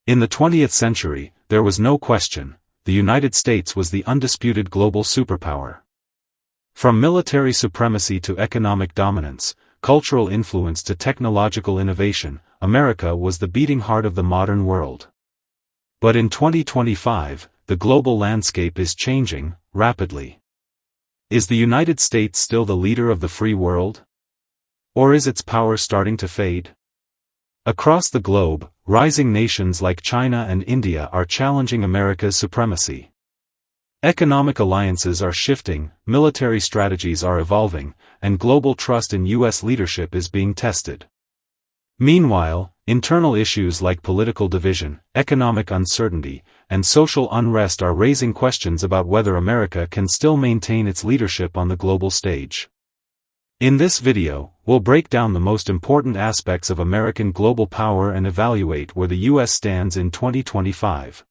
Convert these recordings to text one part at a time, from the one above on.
In the 20th century, there was no question, the United States was the undisputed global superpower. From military supremacy to economic dominance, cultural influence to technological innovation, America was the beating heart of the modern world. But in 2025, the global landscape is changing, rapidly. Is the United States still the leader of the free world? Or is its power starting to fade? Across the globe, rising nations like China and India are challenging America's supremacy. Economic alliances are shifting, military strategies are evolving, and global trust in U.S. leadership is being tested. Meanwhile, internal issues like political division, economic uncertainty, and social unrest are raising questions about whether America can still maintain its leadership on the global stage. In this video, we'll break down the most important aspects of American global power and evaluate where the U.S. stands in 2025.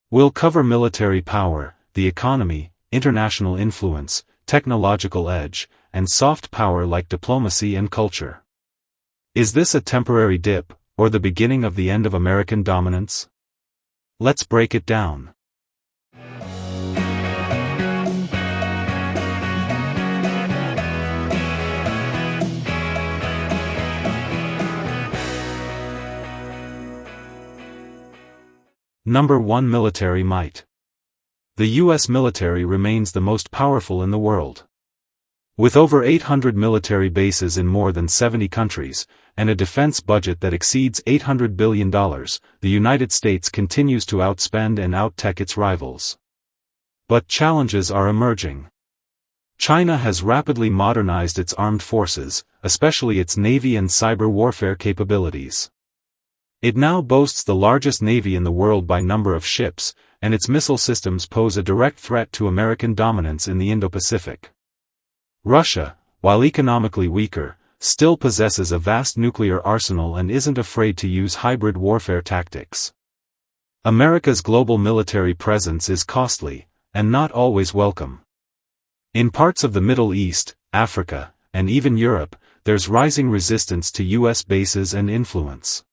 We'll cover military power, the economy, international influence, technological edge, and soft power like diplomacy and culture. Is this a temporary dip, or the beginning of the end of American dominance? Let's break it down. Number 1. Military might. The U.S. military remains the most powerful in the world. With over 800 military bases in more than 70 countries, and a defense budget that exceeds $800 billion, the United States continues to outspend and out-tech its rivals. But challenges are emerging. China has rapidly modernized its armed forces, especially its navy and cyber warfare capabilities. It now boasts the largest navy in the world by number of ships, and its missile systems pose a direct threat to American dominance in the Indo-Pacific. Russia, while economically weaker, still possesses a vast nuclear arsenal and isn't afraid to use hybrid warfare tactics. America's global military presence is costly, and not always welcome. In parts of the Middle East, Africa, and even Europe, there's rising resistance to U.S. bases and influence.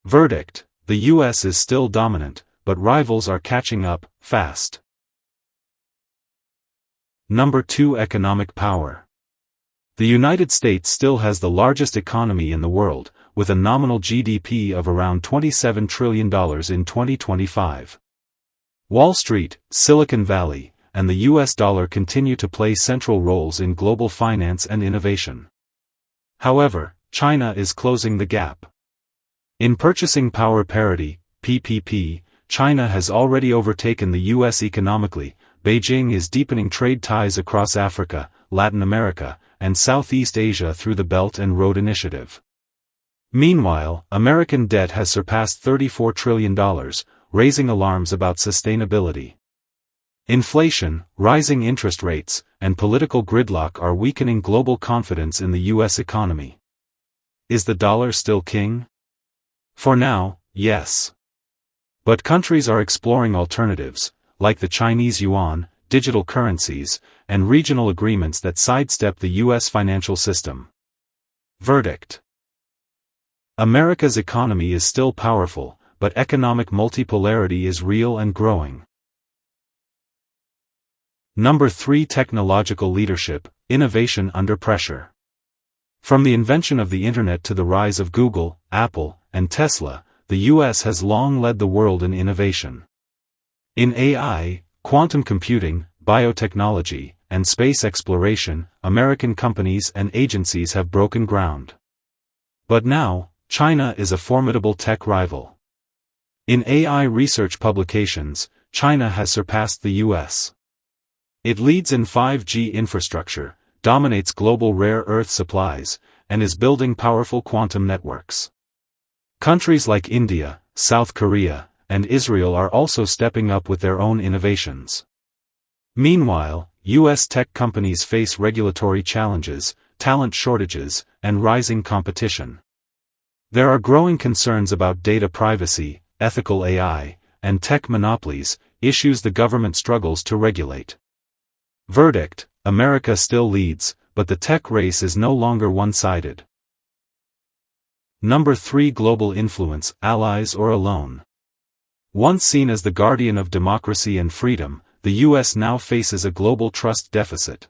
Verdict: the U.S. is still dominant, but rivals are catching up, fast. Number 2. Economic power. The United States still has the largest economy in the world, with a nominal GDP of around $27 trillion in 2025. Wall Street, Silicon Valley, and the U.S. dollar continue to play central roles in global finance and innovation. However, China is closing the gap. In purchasing power parity, PPP, China has already overtaken the U.S. economically. Beijing is deepening trade ties across Africa, Latin America, and Southeast Asia through the Belt and Road Initiative. Meanwhile, American debt has surpassed $34 trillion, raising alarms about sustainability. Inflation, rising interest rates, and political gridlock are weakening global confidence in the U.S. economy. Is the dollar still king? For now, yes. But countries are exploring alternatives, like the Chinese yuan, digital currencies, and regional agreements that sidestep the U.S. financial system. Verdict: America's economy is still powerful, but economic multipolarity is real and growing. Number 3. Technological leadership, innovation under pressure. From the invention of the Internet to the rise of Google, Apple, and Tesla, the U.S. has long led the world in innovation. In AI, quantum computing, biotechnology, and space exploration, American companies and agencies have broken ground. But now, China is a formidable tech rival. In AI research publications, China has surpassed the U.S. It leads in 5G infrastructure, dominates global rare earth supplies, and is building powerful quantum networks. Countries like India, South Korea, and Israel are also stepping up with their own innovations. Meanwhile, U.S. tech companies face regulatory challenges, talent shortages, and rising competition. There are growing concerns about data privacy, ethical AI, and tech monopolies, issues the government struggles to regulate. Verdict: America still leads, but the tech race is no longer one-sided. Number 3. Global influence, allies or alone. Once seen as the guardian of democracy and freedom, the US now faces a global trust deficit.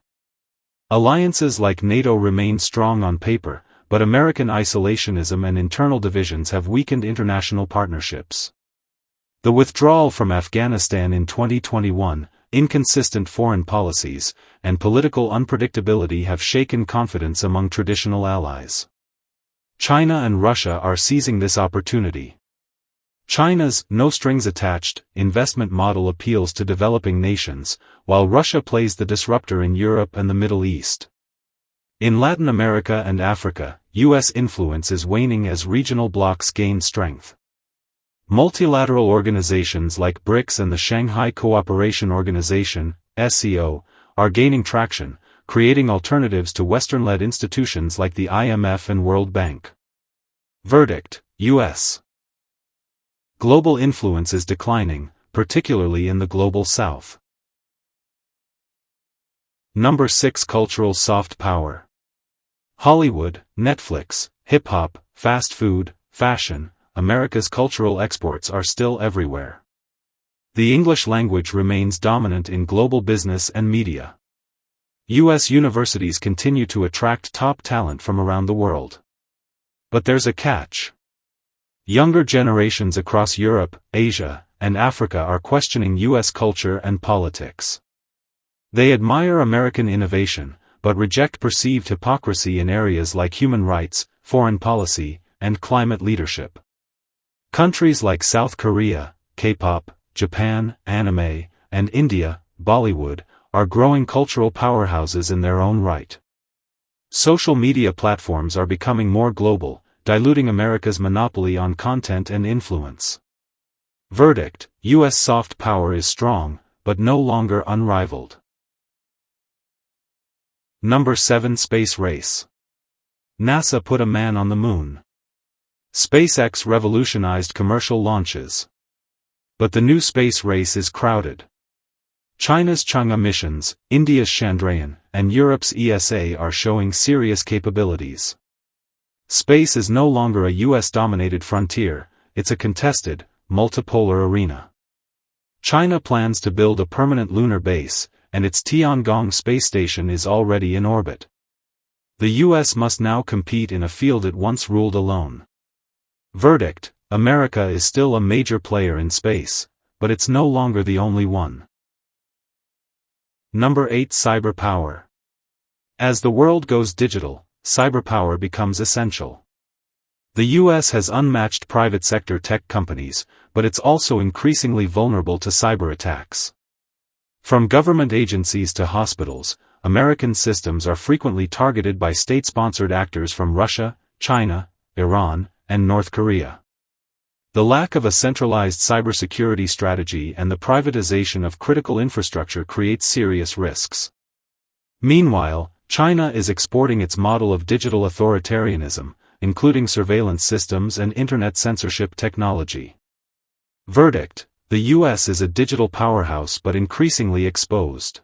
Alliances like NATO remain strong on paper, but American isolationism and internal divisions have weakened international partnerships. The withdrawal from Afghanistan in 2021, inconsistent foreign policies, and political unpredictability have shaken confidence among traditional allies. China and Russia are seizing this opportunity. China's no-strings-attached investment model appeals to developing nations, while Russia plays the disruptor in Europe and the Middle East. In Latin America and Africa, U.S. influence is waning as regional blocs gain strength. Multilateral organizations like BRICS and the Shanghai Cooperation Organization, SCO, are gaining traction, creating alternatives to Western-led institutions like the IMF and World Bank. Verdict: U.S. global influence is declining, particularly in the global South. Number 6. Cultural soft power. Hollywood, Netflix, hip-hop, fast food, fashion, America's cultural exports are still everywhere. The English language remains dominant in global business and media. U.S. universities continue to attract top talent from around the world. But there's a catch. Younger generations across Europe, Asia, and Africa are questioning U.S. culture and politics. They admire American innovation, but reject perceived hypocrisy in areas like human rights, foreign policy, and climate leadership. Countries like South Korea, K-pop, Japan, anime, and India, Bollywood, are growing cultural powerhouses in their own right. Social media platforms are becoming more global, diluting America's monopoly on content and influence. Verdict: U.S. soft power is strong, but no longer unrivaled. Number 7. Space race. NASA put a man on the moon. SpaceX revolutionized commercial launches. But the new space race is crowded. China's Chang'e missions, India's Chandrayaan, and Europe's ESA are showing serious capabilities. Space is no longer a US-dominated frontier, it's a contested, multipolar arena. China plans to build a permanent lunar base, and its Tiangong space station is already in orbit. The US must now compete in a field it once ruled alone. Verdict: America is still a major player in space, but it's no longer the only one. Number 8. Cyber power. As the world goes digital, cyberpower becomes essential. The US has unmatched private sector tech companies, but it's also increasingly vulnerable to cyber attacks. From government agencies to hospitals, American systems are frequently targeted by state-sponsored actors from Russia, China, Iran, and North Korea. The lack of a centralized cybersecurity strategy and the privatization of critical infrastructure creates serious risks. Meanwhile, China is exporting its model of digital authoritarianism, including surveillance systems and internet censorship technology. Verdict: the US is a digital powerhouse but increasingly exposed.